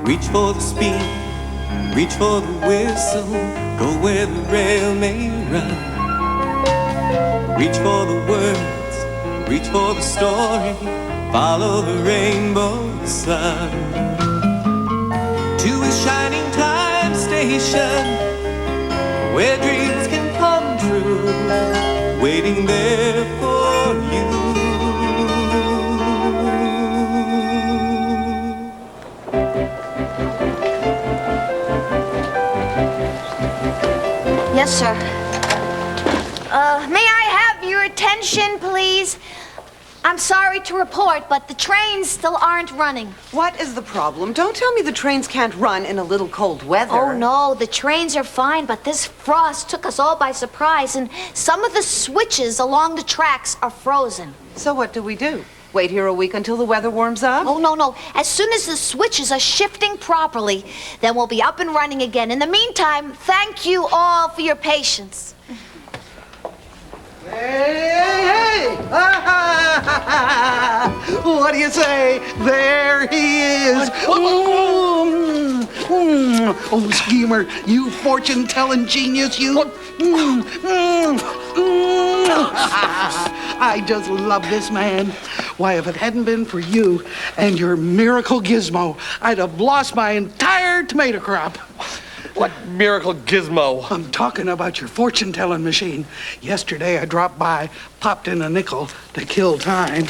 Reach for the speed, reach for the whistle, go where the rail may run. Reach for the words, reach for the story, follow the rainbow sun. To a shining time station, where dreams can come true, waiting there for you. Yes, sir. May I have your attention, please? I'm sorry to report, but the trains still aren't running. What is the problem? Don't tell me the trains can't run in a little cold weather. Oh, no, the trains are fine, but this frost took us all by surprise, and some of the switches along the tracks are frozen. So what do we do? Wait here a week until the weather warms up? Oh, no. As soon as the switches are shifting properly, then we'll be up and running again. In the meantime, thank you all for your patience. Hey! What do you say? There he is. Oh, schemer, you fortune-telling genius, you. I just love this man. Why, if it hadn't been for you and your miracle gizmo, I'd have lost my entire tomato crop. What miracle gizmo? I'm talking about your fortune-telling machine. Yesterday I dropped by, popped in a nickel to kill time,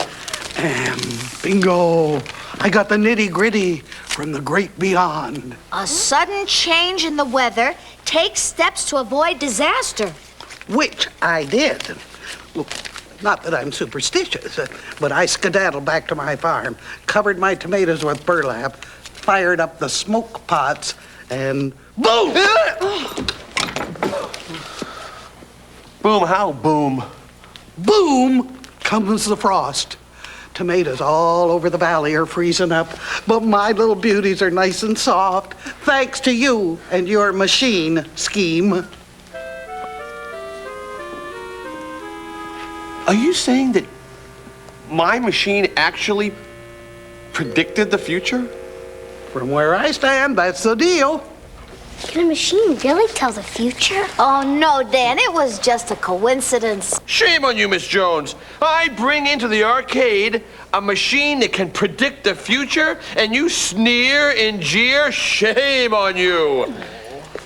and bingo! I got the nitty-gritty from the great beyond. A sudden change in the weather takes steps to avoid disaster. Which I did. Look, not that I'm superstitious, but I skedaddled back to my farm, covered my tomatoes with burlap, fired up the smoke pots, and boom! Boom, how boom? Boom comes the frost. Tomatoes all over the valley are freezing up, but my little beauties are nice and soft, thanks to you and your machine scheme. Are you saying that my machine actually predicted the future? From where I stand, that's the deal. Can a machine really tell the future? Oh, no, Dan, it was just a coincidence. Shame on you, Miss Jones. I bring into the arcade a machine that can predict the future, and you sneer and jeer. Shame on you.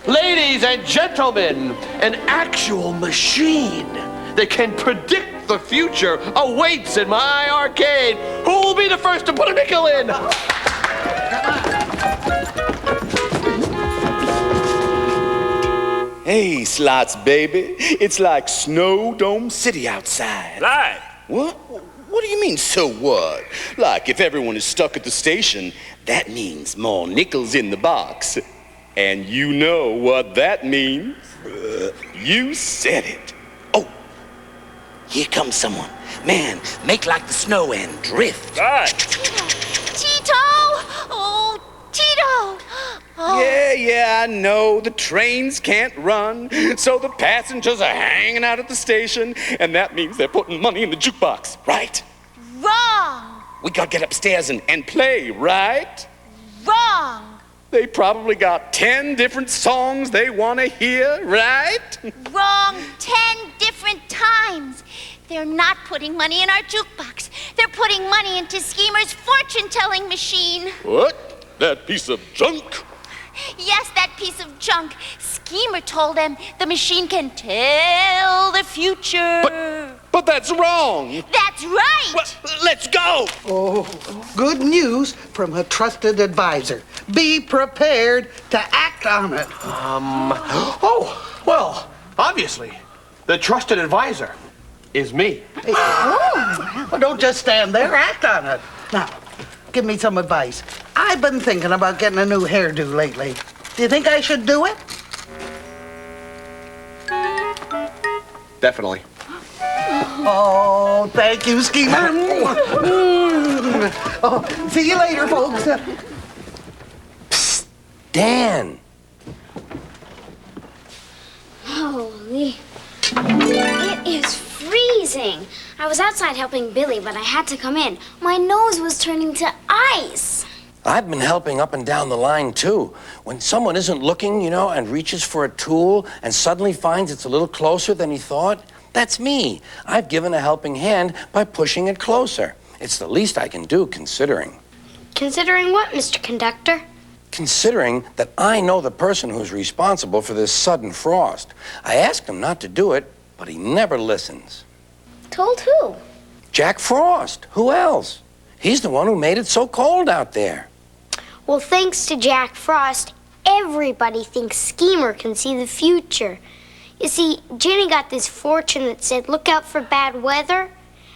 Ladies and gentlemen, an actual machine that can predict the future awaits in my arcade. Who will be the first to put a nickel in? Hey, Slots, baby. It's like Snow Dome City outside. Right. What? What do you mean, so what? Like, if everyone is stuck at the station, that means more nickels in the box. And you know what that means. You said it. Oh, here comes someone. Man, make like the snow and drift. Right. Tito! Oh, Tito! Oh. Yeah, I know. The trains can't run, so the passengers are hanging out at the station, and that means they're putting money in the jukebox, right? Wrong! We gotta get upstairs and play, right? Wrong! They probably got 10 different songs they want to hear, right? Wrong 10 different times. They're not putting money in our jukebox. They're putting money into Schemer's fortune-telling machine. What? That piece of junk? Yes, that piece of junk. Schemer told them the machine can tell the future. But that's wrong. That's right. Well, let's go. Oh, good news from a trusted advisor. Be prepared to act on it. Oh, well, obviously, the trusted advisor is me. Hey, well, don't just stand there, act on it. Now, give me some advice. I've been thinking about getting a new hairdo lately. Do you think I should do it? Definitely. Oh, thank you, Schemer. Oh, see you later, folks. Psst, Dan. Holy. It is freezing. I was outside helping Billy, but I had to come in. My nose was turning to ice. I've been helping up and down the line, too. When someone isn't looking, and reaches for a tool and suddenly finds it's a little closer than he thought, that's me. I've given a helping hand by pushing it closer. It's the least I can do, considering. Considering what, Mr. Conductor? Considering that I know the person who's responsible for this sudden frost. I asked him not to do it, but he never listens. Told who? Jack Frost. Who else? He's the one who made it so cold out there. Well, thanks to Jack Frost, everybody thinks Schemer can see the future. You see, Ginny got this fortune that said, look out for bad weather,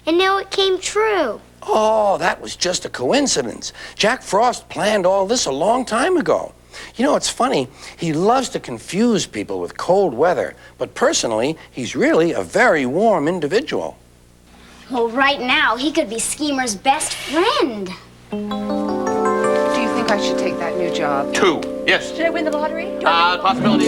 and now it came true. Oh, that was just a coincidence. Jack Frost planned all this a long time ago. It's funny. He loves to confuse people with cold weather, but personally, he's really a very warm individual. Well, right now, he could be Schemer's best friend. Do you think I should take that new job? 2. Yes. Should I win the lottery? Possibility.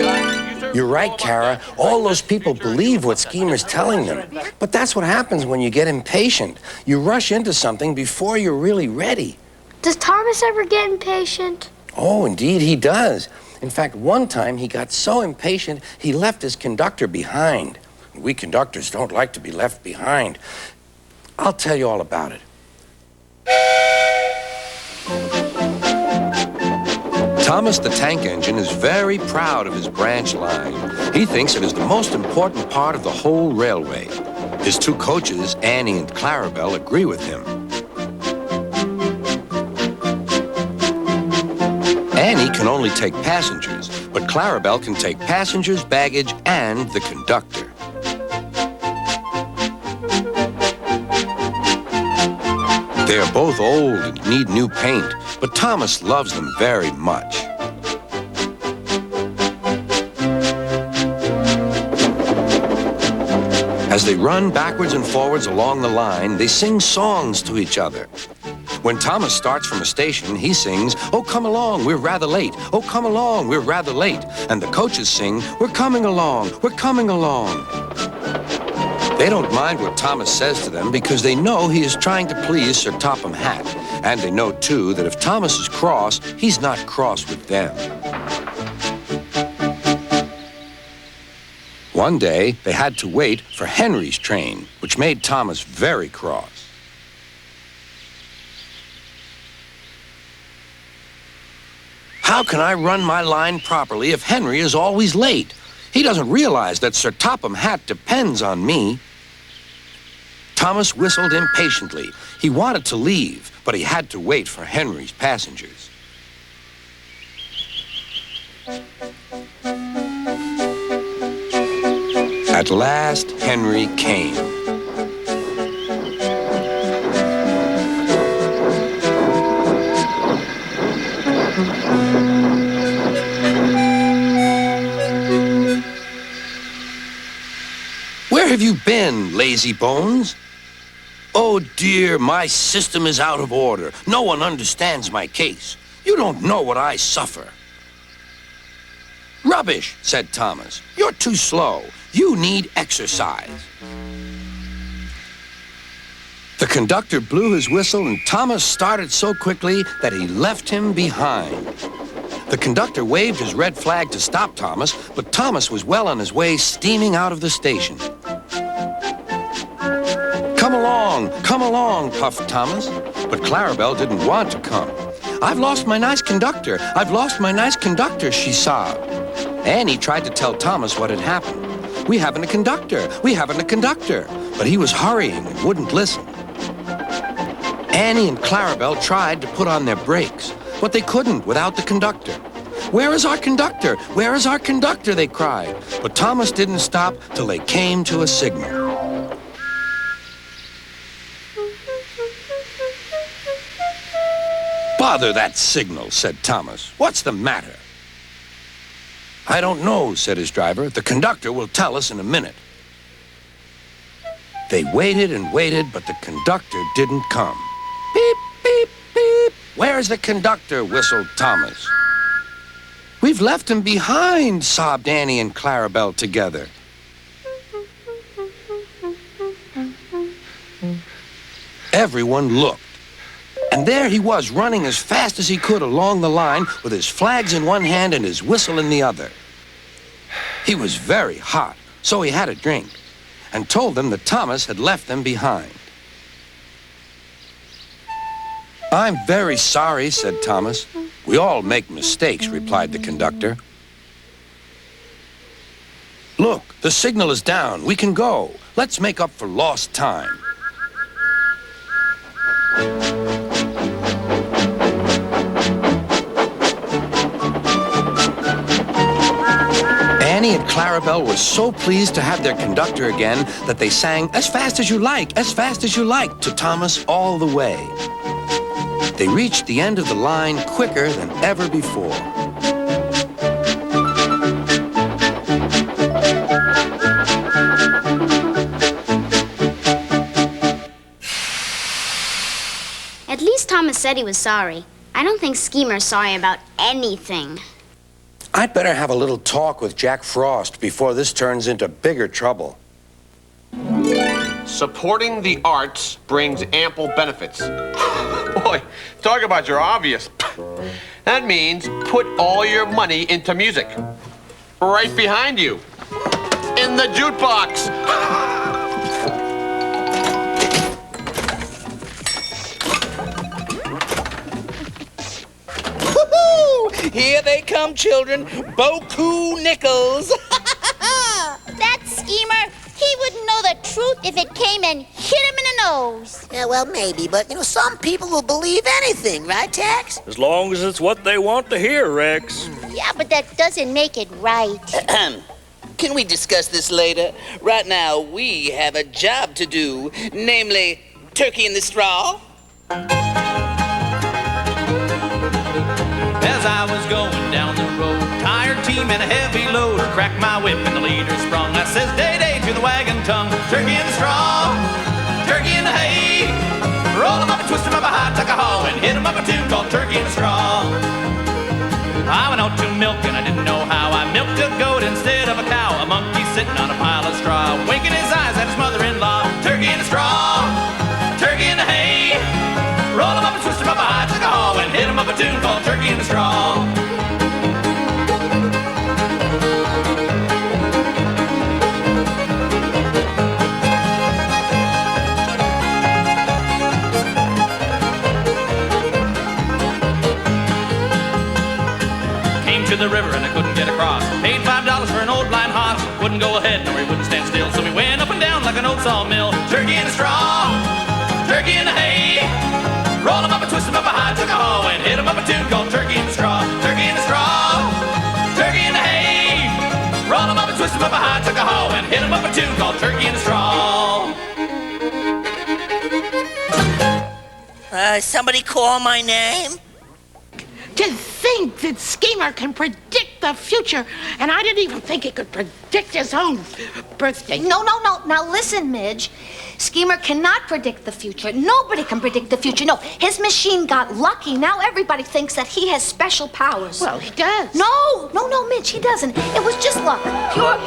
You're right, Kara. All those people believe what Schemer's telling them. But that's what happens when you get impatient. You rush into something before you're really ready. Does Thomas ever get impatient? Oh, indeed he does. In fact, one time he got so impatient, he left his conductor behind. We conductors don't like to be left behind. I'll tell you all about it. Thomas the Tank Engine is very proud of his branch line. He thinks it is the most important part of the whole railway. His 2 coaches, Annie and Clarabelle, agree with him. Annie can only take passengers, but Clarabelle can take passengers, baggage, and the conductor. They are both old and need new paint, but Thomas loves them very much. As they run backwards and forwards along the line, they sing songs to each other. When Thomas starts from a station, he sings, "Oh, come along, we're rather late. Oh, come along, we're rather late." And the coaches sing, "We're coming along, we're coming along." They don't mind what Thomas says to them because they know he is trying to please Sir Topham Hatt. And they know, too, that if Thomas is cross, he's not cross with them. One day, they had to wait for Henry's train, which made Thomas very cross. How can I run my line properly if Henry is always late? He doesn't realize that Sir Topham Hatt depends on me. Thomas whistled impatiently. He wanted to leave, but he had to wait for Henry's passengers. At last, Henry came. Where have you been, lazy bones? Oh dear, my system is out of order. No one understands my case. You don't know what I suffer. Rubbish, said Thomas. You're too slow. You need exercise. The conductor blew his whistle and Thomas started so quickly that he left him behind. The conductor waved his red flag to stop Thomas, but Thomas was well on his way, steaming out of the station. Come along, puffed Thomas. But Clarabelle didn't want to come. I've lost my nice conductor. I've lost my nice conductor, she sobbed. Annie tried to tell Thomas what had happened. We haven't a conductor. We haven't a conductor. But he was hurrying and wouldn't listen. Annie and Clarabelle tried to put on their brakes, but they couldn't without the conductor. Where is our conductor? Where is our conductor? They cried. But Thomas didn't stop till they came to a signal. Bother that signal, said Thomas. What's the matter? I don't know, said his driver. The conductor will tell us in a minute. They waited and waited, but the conductor didn't come. Beep, beep, beep. Where's the conductor? Whistled Thomas. We've left him behind, sobbed Annie and Clarabelle together. Everyone looked. And there he was, running as fast as he could along the line with his flags in one hand and his whistle in the other. He was very hot, so he had a drink and told them that Thomas had left them behind. "I'm very sorry," said Thomas. "We all make mistakes," replied the conductor. "Look, the signal is down. We can go. Let's make up for lost time." Annie and Clarabelle were so pleased to have their conductor again that they sang "As fast as you like, as fast as you like" to Thomas all the way. They reached the end of the line quicker than ever before. At least Thomas said he was sorry. I don't think Schemer's sorry about anything. I'd better have a little talk with Jack Frost before this turns into bigger trouble. Supporting the arts brings ample benefits. Boy, talk about your obvious. That means put all your money into music. Right behind you. In the jukebox. Here they come, children. Boku nickels. That schemer, he wouldn't know the truth if it came and hit him in the nose. Yeah, well, maybe, but, some people will believe anything, right, Tex? As long as it's what they want to hear, Rex. Yeah, but that doesn't make it right. Can we discuss this later? Right now, we have a job to do, namely, turkey in the straw. As I was going down the road, tired team and a heavy load, cracked my whip and the leader sprung. I says, day, day to the wagon tongue, turkey in the straw, turkey in the hay. Roll 'em up and twist 'em up a high tuck-a-haw and hit 'em up a tune called Turkey in the Straw. I went out to milk and I didn't know how. I milked a goat instead of a cow, a monkey sitting on a pile of straw, winking his eyes at his mother-in-law. Turkey in the straw, turkey in the hay. Roll 'em up and twist 'em up a high tuck-a-haw and hit 'em up a tune called Turkey in the Straw. Came to the river and I couldn't get across. Paid $5 for an old blind horse. Wouldn't go ahead nor he wouldn't stand still, so we went up and down like an old sawmill. Turkey in the straw, turkey in the hay. Roll 'em up and twist 'em up a high tuck-a-haw and hit 'em up a tune called Turkey in the Straw. Turkey in the straw, turkey in the hay. Roll 'em up and twist 'em up a high tuck-a-haw and hit 'em up a tune called Turkey in the Straw. Somebody call my name? To think that Schemer can predict the future, and I didn't even think he could predict his own birthday. No. Now listen, Midge. Schemer cannot predict the future. Nobody can predict the future. No, his machine got lucky. Now everybody thinks that he has special powers. Well, he does. No, Midge, he doesn't. It was just luck. Pure.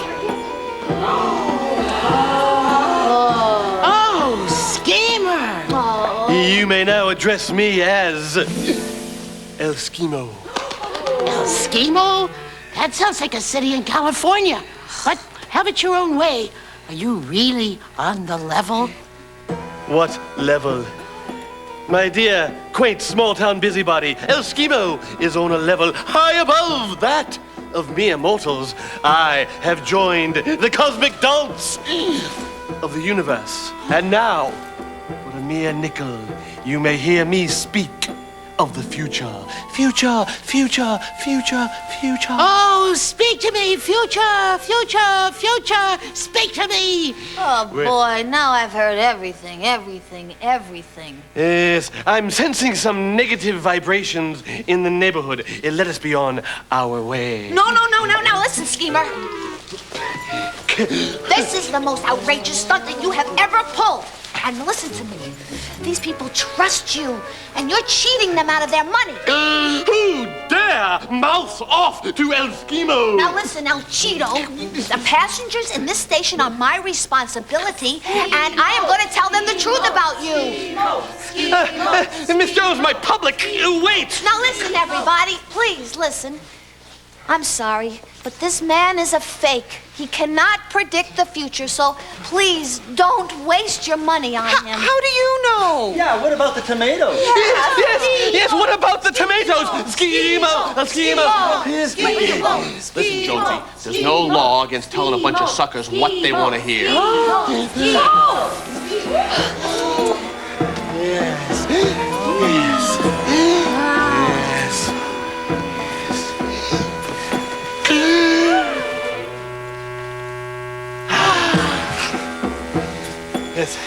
Oh, Schemer. Oh. You may now address me as El Schemo. El Schemo? That sounds like a city in California. But have it your own way. Are you really on the level? What level? My dear, quaint, small-town busybody, El Schemo is on a level high above that of mere mortals. I have joined the cosmic dance of the universe. And now, for a mere nickel, you may hear me speak of the future. Future. Oh, speak to me, future. Speak to me. Oh, boy, now I've heard everything. Yes, I'm sensing some negative vibrations in the neighborhood. Let us be on our way. No, listen, Schemer. This is the most outrageous stunt that you have ever pulled. And listen to me. These people trust you, and you're cheating them out of their money. Who dare Yeah, mouth off to El Schemo. Now listen, El Cheeto, the passengers in this station are my responsibility, and I am going to tell them the truth about you. Miss Jones, my public, wait. Now listen, everybody, please listen. I'm sorry, but this man is a fake. He cannot predict the future, so please don't waste your money on him. How do you know? Yeah, what about the tomatoes? Yes, what about the tomatoes? Schemo. Listen, Jonesy, there's no law against telling a bunch of suckers what they want to hear. Yes.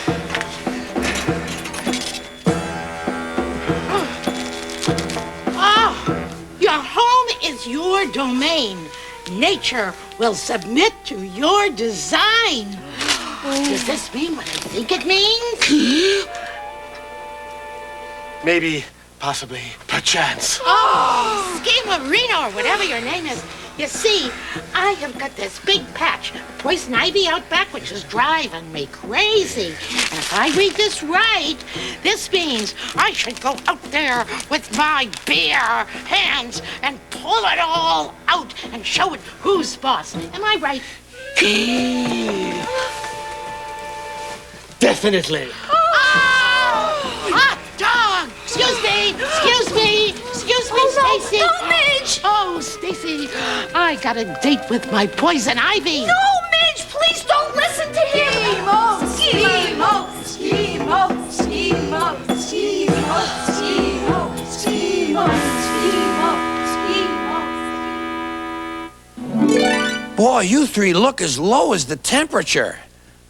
Your home is your domain. Nature will submit to your design. Does this mean what I think it means? Maybe, possibly, perchance. Oh, Schemerino, or whatever your name is. You see, I have got this big patch of poison ivy out back, which is driving me crazy. And if I read this right, this means I should go out there with my bare hands and pull it all out and show it who's boss. Am I right? Definitely. Hot dog! Excuse me, Stacy. No, Midge! Oh, Stacy, I got a date with my poison ivy. No, Midge, please don't listen to him. Boy, you three look as low as the temperature.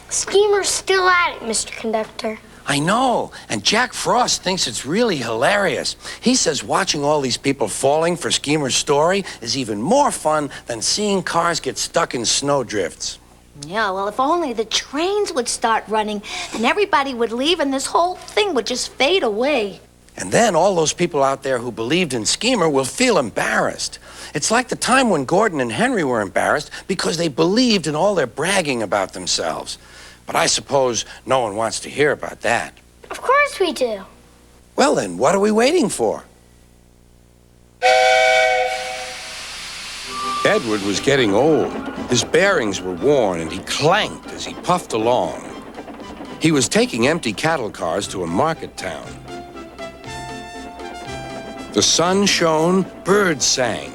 Schemer's still at it, Mr. Conductor. I know, and Jack Frost thinks it's really hilarious. He says watching all these people falling for Schemer's story is even more fun than seeing cars get stuck in snowdrifts. Yeah, well, if only the trains would start running, then everybody would leave and this whole thing would just fade away. And then all those people out there who believed in Schemer will feel embarrassed. It's like the time when Gordon and Henry were embarrassed because they believed in all their bragging about themselves. But I suppose no one wants to hear about that. Of course we do. Well then, what are we waiting for? Edward was getting old. His bearings were worn and he clanked as he puffed along. He was taking empty cattle cars to a market town. The sun shone, birds sang.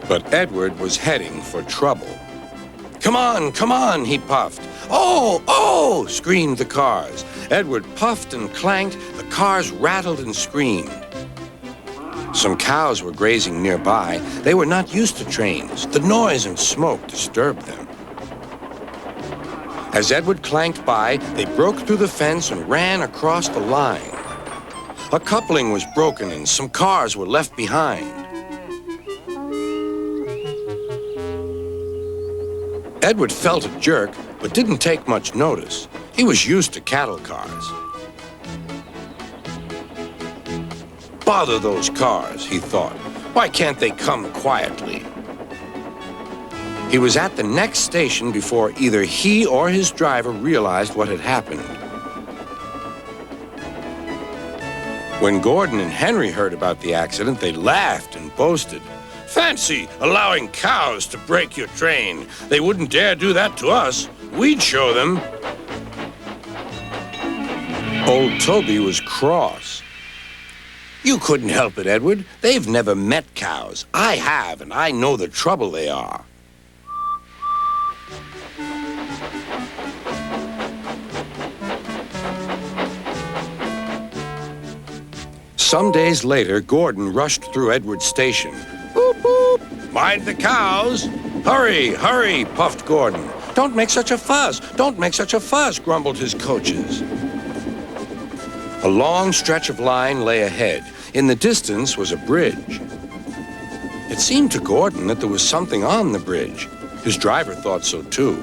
But Edward was heading for trouble. Come on, he puffed. Oh, screamed the cars. Edward puffed and clanked, the cars rattled and screamed. Some cows were grazing nearby. They were not used to trains. The noise and smoke disturbed them. As Edward clanked by, they broke through the fence and ran across the line. A coupling was broken and some cars were left behind. Edward felt a jerk, but didn't take much notice. He was used to cattle cars. Bother those cars, he thought. Why can't they come quietly? He was at the next station before either he or his driver realized what had happened. When Gordon and Henry heard about the accident, they laughed and boasted. Fancy allowing cows to break your train. They wouldn't dare do that to us. We'd show them. Old Toby was cross. You couldn't help it, Edward. They've never met cows. I have, and I know the trouble they are. Some days later, Gordon rushed through Edward's station. Boop, boop. Mind the cows. Hurry, hurry, puffed Gordon. Don't make such a fuss. Don't make such a fuss, grumbled his coaches. A long stretch of line lay ahead. In the distance was a bridge. It seemed to Gordon that there was something on the bridge. His driver thought so too.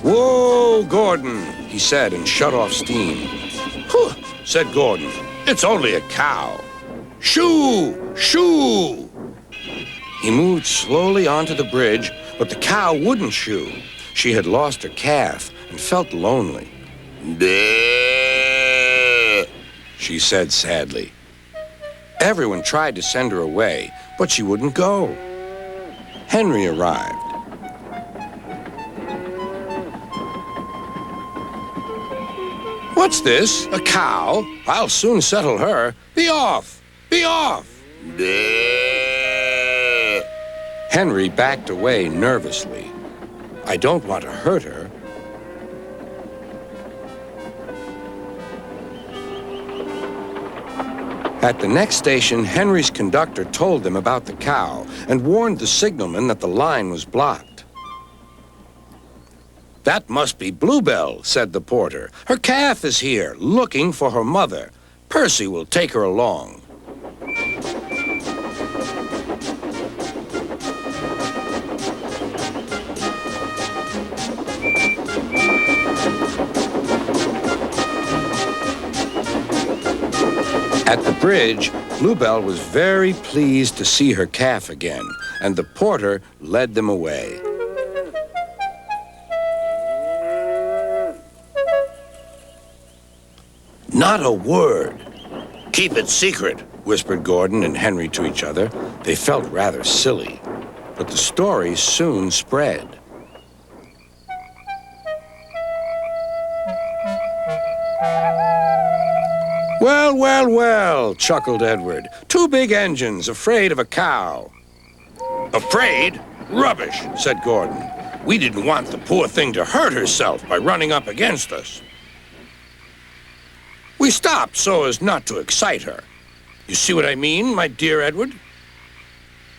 Whoa, Gordon, he said and shut off steam. Whew, said Gordon. It's only a cow. Shoo! Shoo! He moved slowly onto the bridge, but the cow wouldn't shoo. She had lost her calf and felt lonely. Bleh, she said sadly. Everyone tried to send her away, but she wouldn't go. Henry arrived. What's this? A cow? I'll soon settle her. Be off! Be off! bleh. Henry backed away nervously. I don't want to hurt her. At the next station, Henry's conductor told them about the cow and warned the signalman that the line was blocked. That must be Bluebell, said the porter. Her calf is here, looking for her mother. Percy will take her along. At the bridge, Bluebell was very pleased to see her calf again, and the porter led them away. Not a word. Keep it secret, whispered Gordon and Henry to each other. They felt rather silly, but the story soon spread. Well, well, well, chuckled Edward. Two big engines afraid of a cow. Afraid? Rubbish, said Gordon. We didn't want the poor thing to hurt herself by running up against us. We stopped so as not to excite her. You see what I mean, my dear Edward?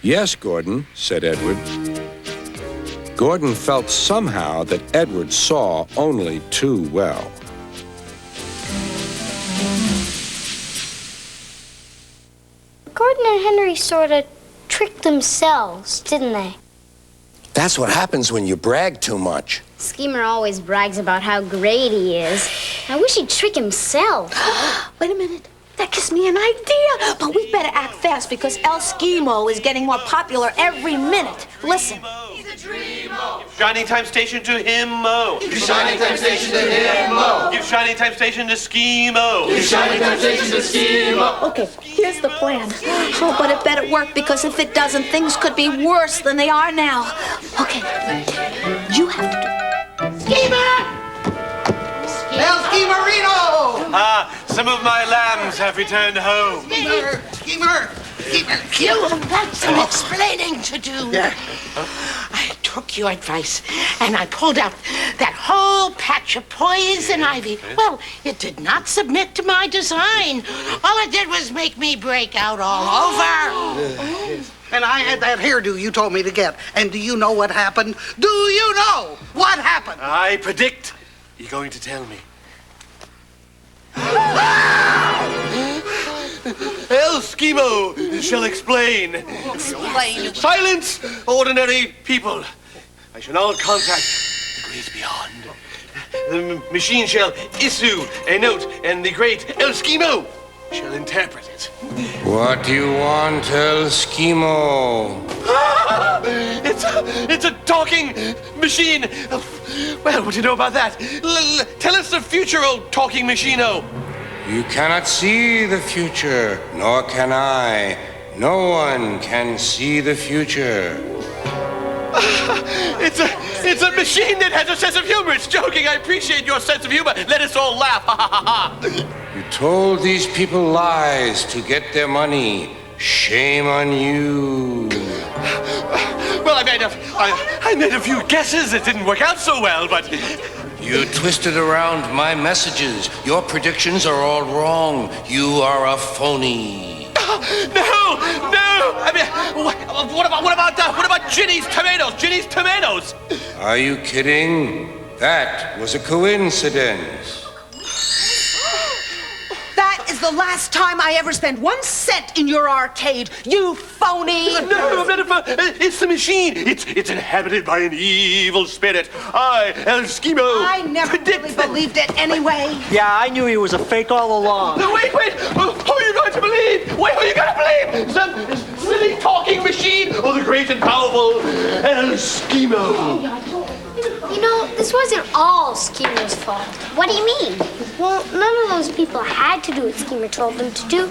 Yes, Gordon, said Edward. Gordon felt somehow that Edward saw only too well. Gordon and Henry sort of tricked themselves, didn't they? That's what happens when you brag too much. Schemer always brags about how great he is. I wish he'd trick himself. Wait a minute. That gives me an idea. But we better act fast because El Schemo is getting more popular every minute. Listen. Shining time station to him-mo. Give shining time station to him-mo. Give shining time station to Schemo. Give shining time station to Schemo. Okay, here's the plan. Oh, but it better work because if it doesn't, things could be worse than they are now. Okay, you have to do... Schemer! El Schemerino! Ah, some of my lambs have returned home. Schemer! You have got some explaining to do. Yeah. I took your advice and I pulled out that whole patch of poison ivy. Well, it did not submit to my design. All it did was make me break out all over. And I had that hairdo you told me to get. And do you know what happened? Do you know what happened? I predict you're going to tell me. El Schemo shall explain. Explain. Silence, ordinary people. I shall now contact the great beyond. The machine shall issue a note, and the great El Schemo shall interpret it. What do you want, El Schemo? It's a talking machine. Well, what do you know about that? Tell us the future, old talking machine-o. You cannot see the future, nor can I. No one can see the future. It's a machine that has a sense of humor. It's joking. I appreciate your sense of humor. Let us all laugh. Ha ha ha ha. You told these people lies to get their money. Shame on you. Well, I made a few guesses. It didn't work out so well, but... You twisted around my messages. Your predictions are all wrong. You are a phony. No! I mean, what about Ginny's tomatoes? Ginny's tomatoes! Are you kidding? That was a coincidence. That is the last time I ever spent 1 cent in your arcade, you phony! No, Jennifer, it's the machine. It's inhabited by an evil spirit. I, El Schemo. I never really believed it anyway. Yeah, I knew he was a fake all along. No, wait. Who are you going to believe? Wait, who are you going to believe? Some silly talking machine or the great and powerful El Schemo? You know, this wasn't all Schemer's fault. What do you mean? Well, none of those people had to do what Schemer told them to do.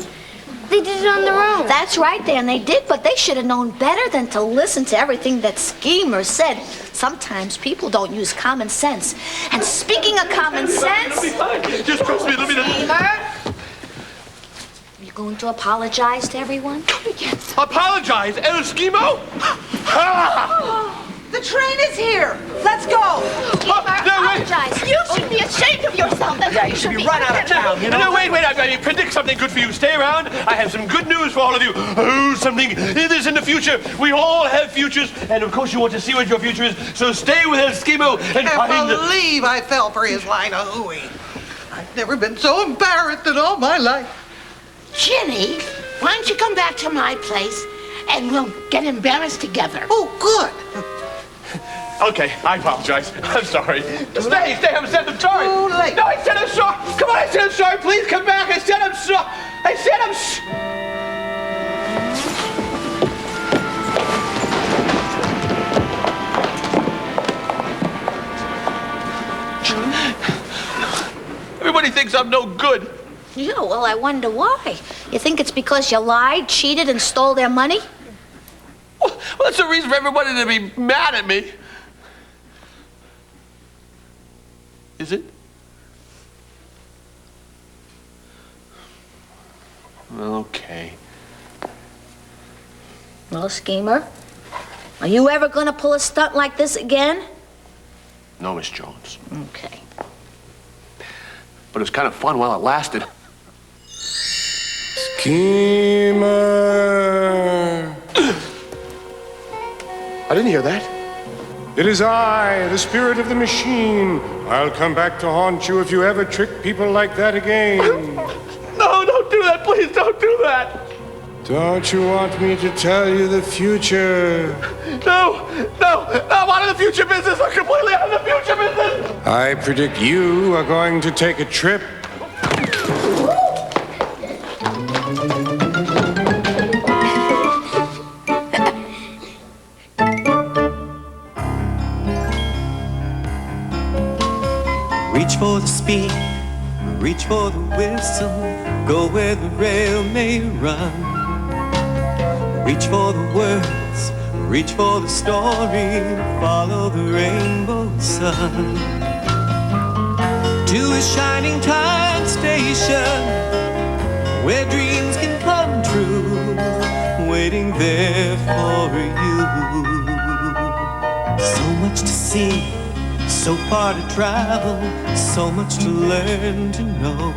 They did it on their own. That's right, Dan, they did, but they should have known better than to listen to everything that Schemer said. Sometimes people don't use common sense. And speaking of common sense... It'll be fine. Just trust me, Schemer, you going to apologize to everyone? Apologize, El Schemo? The train is here. Let's go. Apologize. You should be ashamed of yourself. That's what you should be. Run out of town, you know? No, wait, I predict something good for you. Stay around. I have some good news for all of you. Oh, something is in the future. We all have futures, and of course you want to see what your future is, so stay with El Schemo and I find can't believe I fell for his line of hooey. I've never been so embarrassed in all my life. Ginny, why don't you come back to my place and we'll get embarrassed together? Oh, good. Okay, I apologize. I'm sorry. Stay, I'm sorry. Too late. No, I said I'm sorry. Come on, I said I'm sorry. Please come back. I said I'm sorry. I said I'm Everybody thinks I'm no good. Yeah, well, I wonder why. You think it's because you lied, cheated, and stole their money? Well, that's the reason for everybody to be mad at me. Is it? Okay. Well, Schemer, are you ever going to pull a stunt like this again? No, Miss Jones. Okay. But it was kind of fun while it lasted. Schemer. I didn't hear that. It is I, the spirit of the machine. I'll come back to haunt you if you ever trick people like that again. No, don't do that. Please don't do that. Don't you want me to tell you the future? No, I'm out of the future business. I'm completely out of the future business. I predict you are going to take a trip. Reach for the speed, reach for the whistle, go where the rail may run. Reach for the words, reach for the story, follow the rainbow sun. To a shining time station, where dreams can come true, waiting there for you. So much to see, so far to travel, so much to learn to know.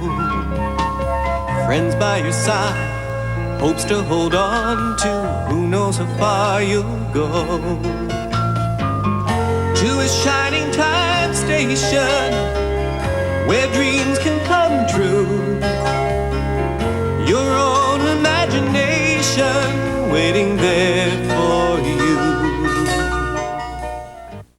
Friends by your side, hopes to hold on to, who knows how far you'll go. To a shining time station, where dreams can come true. Your own imagination waiting there